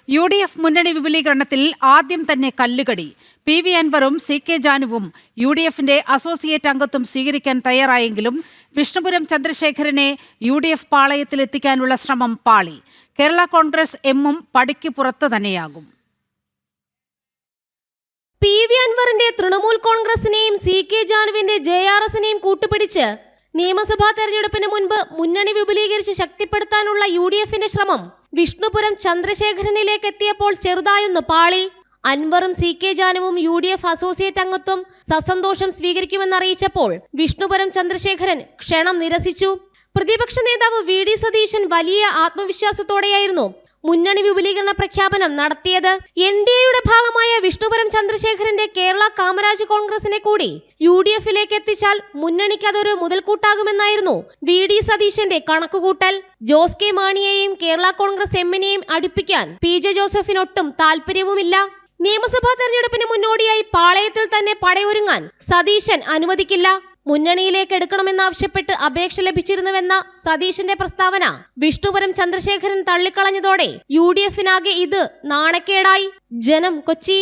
UDF മുന്നണി വിപുലീകരണത്തിൽ ആദ്യം തന്നെ കല്ലുകടി. PV അൻവറും CK ജാനുവും UDFന്റെ അസോസിയേറ്റ് അംഗത്വം സ്വീകരിക്കാൻ തയ്യാറായെങ്കിലും വിഷ്ണുപുരം ചന്ദ്രശേഖരനെ UDF പാളയത്തിലെത്തിക്കാനുള്ള ശ്രമം പാളി. കേരള കോൺഗ്രസ് എമ്മും പടിക്ക് പുറത്ത് തന്നെയാകും. PV അൻവറിന്റെ തൃണമൂൽ കോൺഗ്രസിനെയും CK ജാനുവിന്റെ JRSനെയും കൂട്ടുപിടിച്ച് നിയമസഭാ തെരഞ്ഞെടുപ്പിന് മുൻപ് മുന്നണി വിപുലീകരിച്ച് ശക്തിപ്പെടുത്താനുള്ള UDFന്റെ ശ്രമം വിഷ്ണുപുരം ചന്ദ്രശേഖരനിലേക്ക് എത്തിയപ്പോൾ ചെറുതായൊന്ന് പാളി. അൻവറും CK ജാനുവും UDF അസോസിയേറ്റ് അംഗത്വം സസന്തോഷം സ്വീകരിക്കുമെന്നറിയിച്ചപ്പോൾ വിഷ്ണുപുരം ചന്ദ്രശേഖരൻ ക്ഷണം നിരസിച്ചു. പ്രതിപക്ഷ നേതാവ് VD സതീശൻ വലിയ ആത്മവിശ്വാസത്തോടെയായിരുന്നു മുന്നണി വിപുലീകരണ പ്രഖ്യാപനം നടത്തിയത്. NDAയുടെ ഭാഗമായ വിഷ്ണുപുരം ചന്ദ്രശേഖരന്റെ കേരള കാമരാജ് കോൺഗ്രസിനെ കൂടി UDFലേക്ക് എത്തിച്ചാൽ മുന്നണിക്ക് അതൊരു മുതൽക്കൂട്ടാകുമെന്നായിരുന്നു VD സതീശന്റെ കണക്കുകൂട്ടൽ. ജോസ് കെ മാണിയെയും കേരള കോൺഗ്രസ് എമ്മിനെയും അടുപ്പിക്കാൻ PJ ജോസഫിനൊട്ടും താല്പര്യവുമില്ല. നിയമസഭാ തെരഞ്ഞെടുപ്പിന് മുന്നോടിയായി പാളയത്തിൽ തന്നെ പടയൊരുങ്ങാൻ സതീശൻ അനുവദിക്കില്ല. മുന്നണിയിലേക്ക് എടുക്കണമെന്നാവശ്യപ്പെട്ട് അപേക്ഷ ലഭിച്ചിരുന്നുവെന്ന സതീശന്റെ പ്രസ്താവന വിഷ്ണുപുരം ചന്ദ്രശേഖരൻ തള്ളിക്കളഞ്ഞതോടെ UDFനാകെ ഇത് നാണക്കേടായി. ജനം, കൊച്ചി.